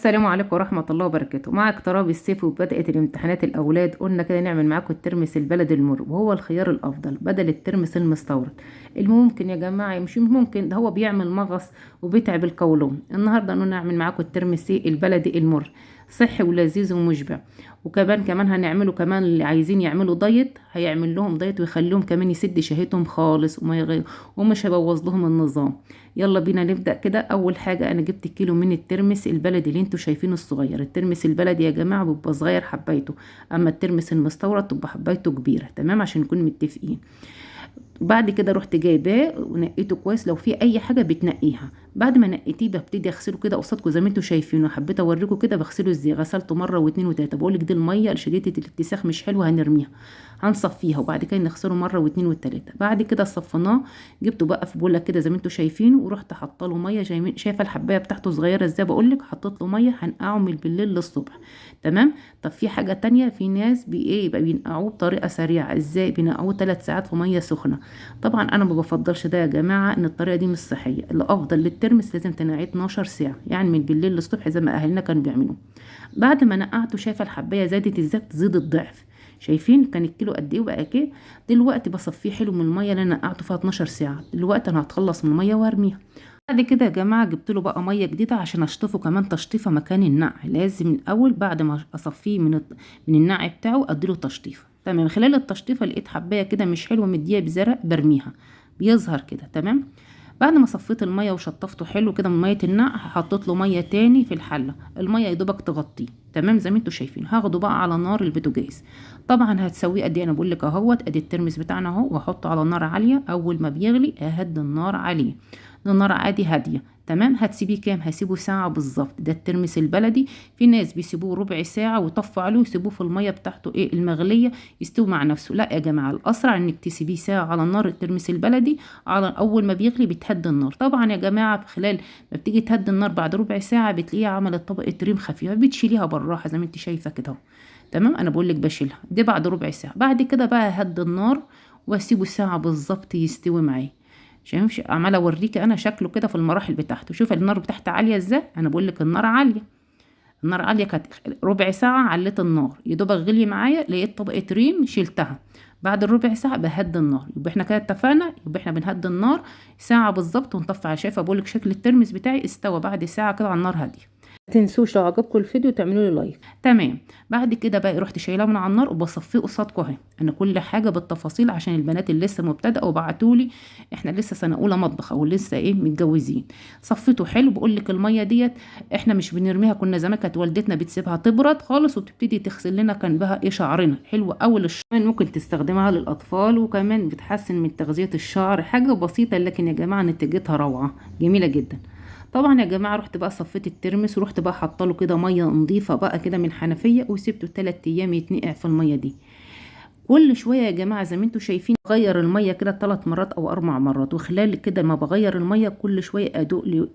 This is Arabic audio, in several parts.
السلام عليكم ورحمة الله وبركاته. مع اقتراب الصيف وبدأت الامتحانات الأولاد قلنا كده نعمل معاكم الترمس البلدي المر، وهو الخيار الأفضل بدل الترمس المستورد. الممكن يا جماعة مش ممكن، ده هو بيعمل مغص وبيتعب القولون. النهاردة نعمل معاكم الترمس البلدي المر، صحي ولذيذ ومشبع. وكمان هنعمله، كمان اللي عايزين يعملوا دايت هيعمل لهم دايت ويخليهم كمان يسد شهيتهم خالص ومش هيبوظ لهم النظام. يلا بينا نبدأ كده. اول حاجة انا جبت كيلو من الترمس البلدي اللي انتوا شايفينه الصغير. الترمس البلدي يا جماعة بيبقى صغير حبايته، اما الترمس المستورد تبقى حبايته كبيرة. تمام عشان نكون متفقين. بعد كده رحت جايباه ونقيته كويس، لو في اي حاجه بتنقيها. بعد ما نقيتيه ببتدي اغسله كده قصادكم زي ما انتوا شايفينه. حبيت اوريكم كده بغسله ازاي. غسلته مره واثنين وثلاثه. بقول لك دي الميه شديده الاتساخ مش حلوه، هنرميها، هنصفيها وبعد كده نغسله مره واثنين وثلاثه. بعد كده صفناه، جبته بقى في بوله كده زي ما انتوا شايفينه، ورحت حاطه له ميه. شايفه الحبايه بتاعته صغيره ازاي؟ بقول لك حطيت له ميه هنقعه من بالليل للصبح. تمام. طب في حاجه تانية، في ناس يبقى بينقعوه بطريقه سريعه. ازاي؟ بينقعوه 3 ساعات في ميه سخنه. طبعا انا ما بفضلش ده يا جماعه، ان الطريقه دي مش صحيه. الافضل للترمس لازم تنقعيه 12 ساعه، يعني من بالليل للصبح زي ما اهلنا كانوا بيعملوا. بعد ما نقعته شايفه الحبايه زادت ازاي؟ تزيد الضعف. شايفين كان الكيلو قد ايه وبقى كده؟ دلوقتي بصفيه حلو من الميه اللي انا نقعته فيها 12 ساعه. دلوقتي انا هتخلص من الميه وارميها. بعد كده يا جماعه جبت له بقى ميه جديده عشان اشطفه كمان تشطيفه مكان النقع. لازم الاول بعد ما اصفيه من النقع بتاعه اديله تشطيفه. تمام. خلال التشطيفه لقيت حبايه كده مش حلوه مديه بزرق، برميها، بيظهر كده. تمام. بعد ما صفيت الميه وشطفته حلو كده من ميه النقع، حطيت له ميه تاني في الحله. الميه يا دوبك تغطيه. تمام زي ما انتوا شايفين. هاخده بقى على نار البوتاجاز. طبعا هتسويه قد ايه؟ انا بقول لك اهوت ادي الترمس بتاعنا اهو، واحطه على نار عاليه. اول ما بيغلي اهدي النار عليه، النار عادي هاديه. تمام. هتسيبيه كام؟ هسيبه ساعه بالظبط. ده الترمس البلدي. في ناس بيسيبوه ربع ساعه ويطفوا عليه ويسيبوه في الميه بتاعته المغليه يستوي مع نفسه. لا يا جماعه، الاسرع انك تسيبيه ساعه على النار. الترمس البلدي على اول ما بيغلي بتهدي النار. طبعا يا جماعه في خلال ما بتيجي تهدي النار بعد ربع ساعه بتلاقيها عملت طبقه ريم خفيفه، بتشيليها بالراحه زي ما انت شايفه كده. تمام. انا بقول لك بشيلها دي بعد ربع ساعه. بعد كده بقى هدي النار واسيبه ساعه بالظبط يستوي معايا. شايف؟ عماله اوريكي انا شكله كده في المراحل بتاعته. شوف النار بتاعته عاليه ازاي. انا بقول لك النار عاليه. النار عاليه كانت ربع ساعه، عليت النار يا دوبك غلي معايا، لقيت طبقه ريم شلتها. بعد الربع ساعه بهدي النار. يبقى احنا كده اتفقنا، يبقى احنا بنهدي النار ساعه بالظبط ونطفي على. شايفه؟ بقول لك شكل الترمس بتاعي استوى بعد ساعه كده على النار هاديه. ما تنسوش لو عجبكم الفيديو تعملوا لي لايك. تمام. بعد كده بقى رحت شايلاه من على النار وبصفيه قصادكم اهي. انا كل حاجه بالتفاصيل عشان البنات اللي لسه مبتدئه وبعتوا لي احنا لسه سنه اولى مطبخ او لسه متجوزين. صفيته حلو. بقول لك الميه ديت احنا مش بنرميها. كنا زمان كانت والدتنا بتسيبها تبرد خالص وتبتدي تغسل لنا كان بها شعرنا. حلوه اول الشعر، ممكن تستخدمها للاطفال وكمان بتحسن من تغذيه الشعر. حاجه بسيطه لكن يا جماعه نتيجتها روعه جميله جدا. طبعا يا جماعه رحت بقى صفيت الترمس ورحت بقى حاطه له كده ميه نظيفه بقى كده من الحنفيه، وسبته 3 ايام يتنقع في الميه دي. كل شويه يا جماعه زي ما انتوا شايفين بغير الميه كده 3 مرات او 4 مرات. وخلال كده ما بغير الميه كل شويه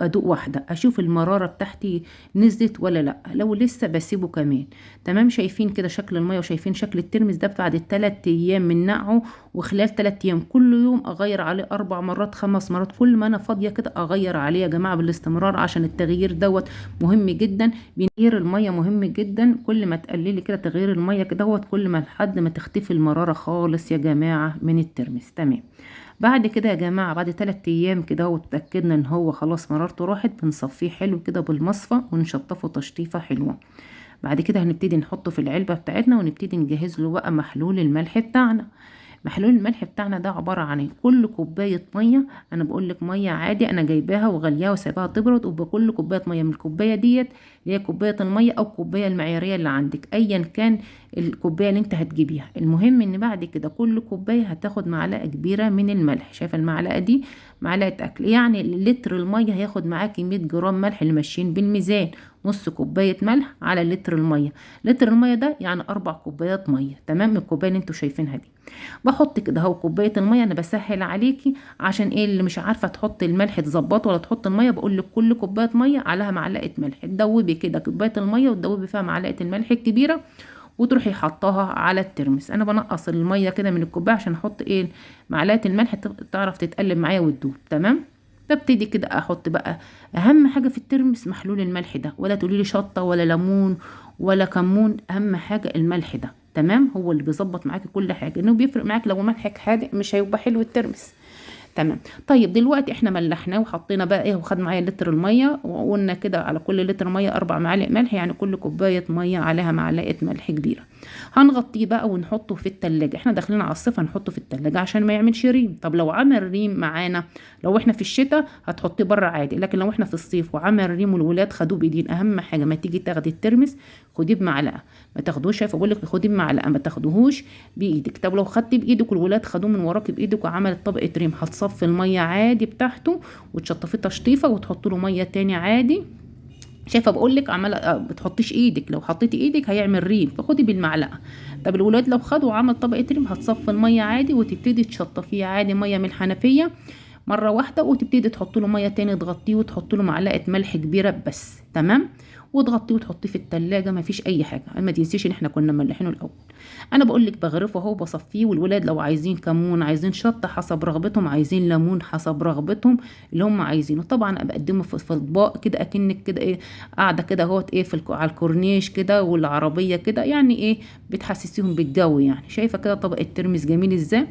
ادوق واحده اشوف المراره بتاعتي نزلت ولا لا. لو لسه بسيبه كمان. تمام. شايفين كده شكل الميه وشايفين شكل الترمس ده بعد 3 ايام من نقعه. وخلال 3 ايام كل يوم اغير عليه 4 مرات 5 مرات. كل ما انا فاضيه كده اغير عليه يا جماعه بالاستمرار، عشان التغيير دوت مهم جدا. تغيير الميه مهم جدا. كل ما تقللي كده تغيير الميه كده كل ما لحد ما تختفي المراره خالص يا جماعه من الترمس. تمام. بعد كده يا جماعه بعد 3 ايام كده وتاكدنا ان هو خلاص مرارته راحت، بنصفيه حلو كده بالمصفى ونشطفه تشطيفه حلوه. بعد كده هنبتدي نحطه في العلبه بتاعتنا ونبتدي نجهز له بقى محلول الملح بتاعنا. محلول الملح بتاعنا ده عبارة عن كل كوباية مية. انا بقول لك مية عادي انا جايباها وغليها وسايباها تبرد، وبكل كوباية مية من الكوباية ديت اللي هي كوباية المية او الكوباية المعيارية اللي عندك ايا كان الكوباية اللي انت هتجيبيها. المهم ان بعد كده كل كوباية هتاخد معلقة كبيرة من الملح. شايفة المعلقة دي؟ معلقة اكل. يعني لتر المية هياخد معاكي 100 جرام ملح اللي ماشيين بالميزان. نص كوباية ملح على لتر المية. لتر المية ده يعني 4 كوبايات مية. تمام. من الكوباية اللي انتوا شايفينها دي بحط كده اهو كوبايه الميه. انا بسهل عليكي عشان اللي مش عارفه تحط الملح تظبطه ولا تحط الميه. بقول لك كل كوبايه ميه عليها معلقه ملح. تدوبي كده كوبايه الميه وتدوبي فيها معلقه الملح الكبيره وتروحي حطاها على الترمس. انا بنقص الميه كده من الكوبايه عشان احط معلقه الملح تعرف تتقلب معايا وتدوب. تمام. ببتدي كده احط بقى اهم حاجه في الترمس محلول الملح ده، ولا تقولي لي شطه ولا ليمون ولا كمون، اهم حاجه الملح ده. تمام، هو اللي بيظبط معاكي كل حاجه، انه بيفرق معاك. لو ملحك حادق مش هيبقى حلو الترمس. تمام. طيب دلوقتي احنا ملحناه وحطينا بقى ايه، وخد معايا لتر الميه، وقلنا كده على كل لتر ميه 4 معالق ملح، يعني كل كوبايه ميه عليها معلقه ملح كبيره. هنغطيه بقى ونحطه في التلاجة. احنا داخلين على الصيف هنحطه في التلاجة عشان ما يعملش ريم. طب لو عمل ريم معانا، لو احنا في الشتاء هتحطيه بره عادي، لكن لو احنا في الصيف وعمل ريم والولاد خدوه بايدين، اهم حاجه ما تيجي تاخدي الترمس خديه بمعلقه، ما تاخدوش، شايفه بقول لك خديه بمعلقه، ما تاخدوهوش بايدك. طب لو خدتي بايدك والولاد خدوه من وراكي بايدك وعملت طبقه ريم، هتصفي الميه عادي بتاعته وتشطفيه تشطيفه وتحطي له ميه تاني عادي. شايفه بقول لك عماله بتحطيش ايدك، لو حطيتي ايدك هيعمل ريم، فخدي بالمعلقه. طب الولاد لو خدوا وعمل طبقه ريم، هتصفي الميه عادي وتبتدي تشطفيه عادي ميه من الحنفيه مره واحده، وتبتدي تحط له ميه تاني تغطيه وتحط له معلقه ملح كبيره بس. تمام، وتغطيه وتحطيه في التلاجة، مفيش اي حاجه. ما تنسيش ان احنا كنا ملحينه الاول. انا بقول لك بغرفه اهو بصفيه، والولاد لو عايزين كمون، عايزين شطه حسب رغبتهم، عايزين ليمون حسب رغبتهم اللي هم عايزينه. طبعا بقدمه في اطباق كده، اكنك كده ايه قاعده كده اهوت ايه على الكورنيش كده والعربيه كده، يعني ايه بتحسسيهم بالجو. يعني شايفه كده طبق الترمس جميل ازاي؟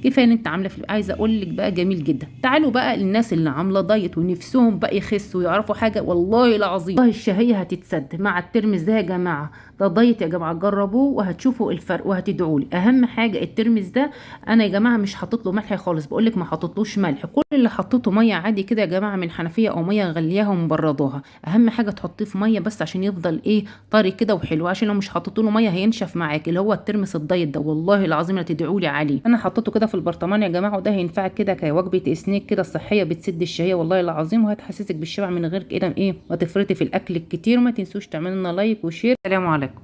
كفايه ان انت عامله عايزه اقول لك بقى جميل جدا. تعالوا بقى للناس اللي عامله دايت ونفسهم بقى يخسوا ويعرفوا حاجه، والله العظيم والله الشهيه هتتسد مع الترمس ده يا جماعه. ده دايت يا جماعه، جربوه وهتشوفوا الفرق وهتدعوا لي. اهم حاجه الترمس ده انا يا جماعه مش حاطط له ملح خالص، بقول لك ما حطيتلوش ملح، كل اللي حطيته ميه عادي كده يا جماعه من الحنفيه او ميه غلياها ومبردوها. اهم حاجه تحطيه في ميه بس عشان يفضل ايه طري كده وحلو، عشان لو مش حطيت له ميه هينشف معاك، اللي هو الترمس الدايت ده والله العظيم لا تدعوا لي عليه. انا حطيته كده في البرطمان يا جماعه، وده هينفعك كده كوجبه سنيك كده صحيه بتسد الشهيه والله العظيم، وهتحسسك بالشبع من غير كده ايه ما تفرطي في الاكل الكتير. وما تنسوش تعملوا لنا لايك وشير. سلام عليكم.